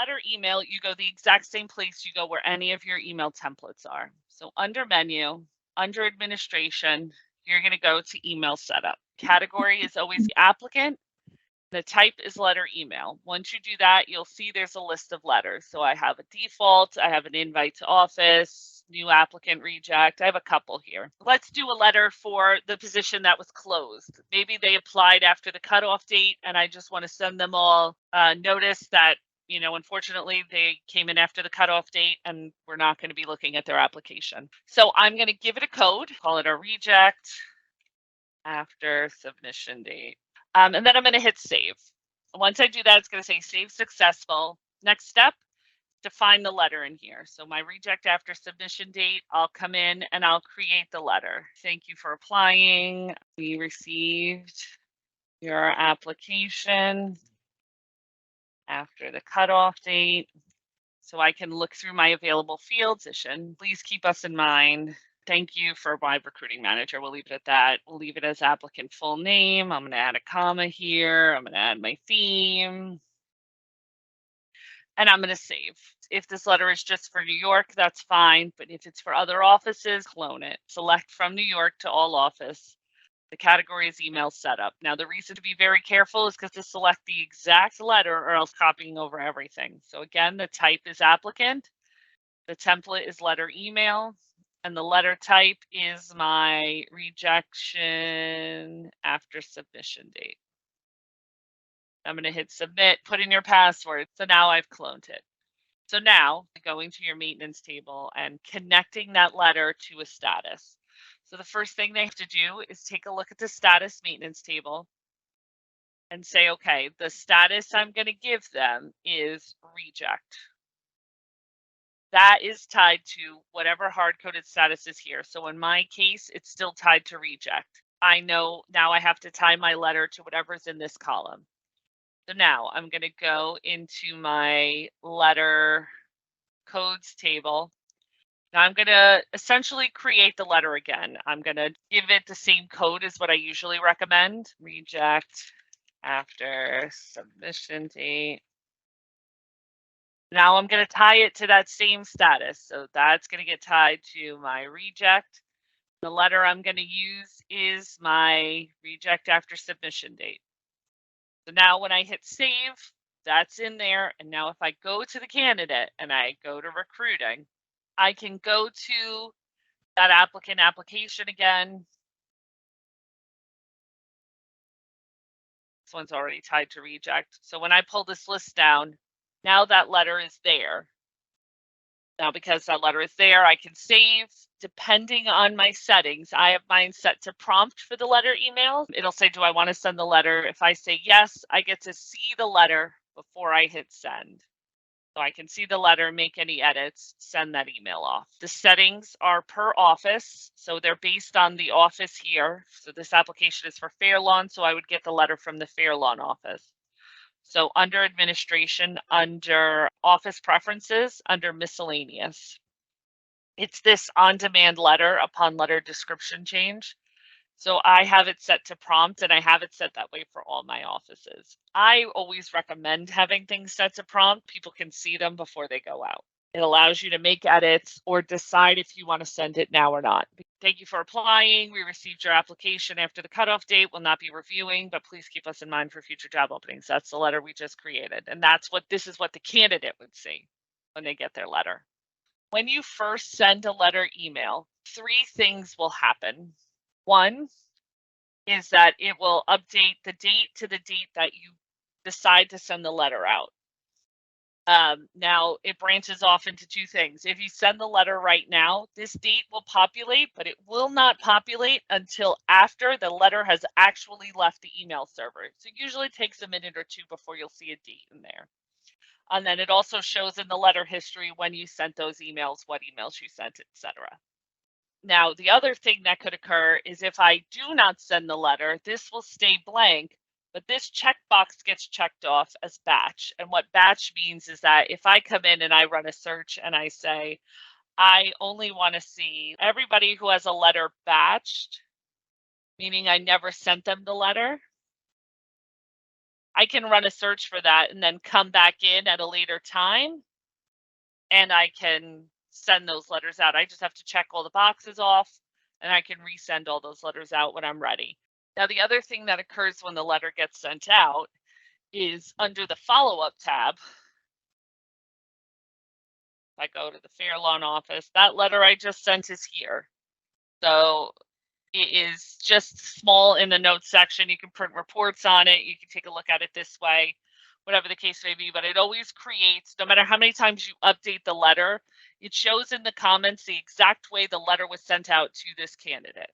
letter email, you go the exact same place you go where any of your email templates are. So under menu, under administration, you're going to go to email setup. Category is always applicant. The type is letter email. Once you do that, you'll see there's a list of letters. So I have a default, I have an invite to office, new applicant reject. I have a couple here. Let's do a letter for the position that was closed. Maybe they applied after the cutoff date and I just want to send them all notice that, you know, unfortunately they came in after the cutoff date and we're not going to be looking at their application. So I'm going to give it a code, call it a reject after submission date. And then I'm going to hit save. Once I do that, it's going to say save successful. Next step, define the letter in here. So my reject after submission date, I'll come in and I'll create the letter. Thank you for applying. We received your application after the cutoff date. So I can look through my available fields. Please keep us in mind. Thank you for my recruiting manager. We'll leave it at that. We'll leave it as applicant full name. I'm going to add a comma here. I'm going to add my theme. And I'm going to save. If this letter is just for New York, that's fine. But if it's for other offices, clone it. Select from New York to all office. The category is email setup. Now, the reason to be very careful is because to select the exact letter or else copying over everything. So again, the type is applicant. The template is letter email. And the letter type is my rejection after submission date. I'm going to hit submit, put in your password. So now I've cloned it. So now going to your maintenance table and connecting that letter to a status. So the first thing they have to do is take a look at the status maintenance table and say, okay, the status I'm going to give them is reject. That is tied to whatever hard-coded status is here. So in my case, it's still tied to reject. I know now I have to tie my letter to whatever's in this column. So now I'm going to go into my letter codes table. Now I'm going to essentially create the letter again. I'm going to give it the same code as what I usually recommend. Reject after submission date. Now I'm going to tie it to that same status. So that's going to get tied to my reject. The letter I'm going to use is my reject after submission date. So now when I hit save, that's in there. And now if I go to the candidate and I go to recruiting, I can go to that applicant application again. This one's already tied to reject. So when I pull this list down, now that letter is there. Now, because that letter is there, I can save. Depending on my settings, I have mine set to prompt for the letter email. It'll say, do I want to send the letter? If I say yes, I get to see the letter before I hit send. So I can see the letter, make any edits, send that email off. The settings are per office. So they're based on the office here. So this application is for Fairlawn. So I would get the letter from the Fairlawn office. So under administration, under office preferences, under miscellaneous. It's this on-demand letter upon letter description change. So I have it set to prompt and I have it set that way for all my offices. I always recommend having things set to prompt. People can see them before they go out. It allows you to make edits or decide if you want to send it now or not. Thank you for applying. We received your application after the cutoff date. We'll not be reviewing, but please keep us in mind for future job openings. That's the letter we just created. And this is what the candidate would see when they get their letter. When you first send a letter email, 3 things will happen. One is that it will update the date to the date that you decide to send the letter out. Now it branches off into 2 things. If you send the letter right now, this date will populate, but it will not populate until after the letter has actually left the email server. So it usually takes a minute or 2 before you'll see a date in there. And then it also shows in the letter history when you sent those emails, what emails you sent, etc. Now, the other thing that could occur is if I do not send the letter, this will stay blank, but this checkbox gets checked off as batch. And what batch means is that if I come in and I run a search and I say, I only want to see everybody who has a letter batched, meaning I never sent them the letter, I can run a search for that and then come back in at a later time and I can send those letters out. I just have to check all the boxes off and I can resend all those letters out when I'm ready. Now, the other thing that occurs when the letter gets sent out is under the follow-up tab. If I go to the Fair Lawn office, that letter I just sent is here. So it is just small in the notes section. You can print reports on it. You can take a look at it this way, whatever the case may be, but it always creates, no matter how many times you update the letter, it shows in the comments the exact way the letter was sent out to this candidate.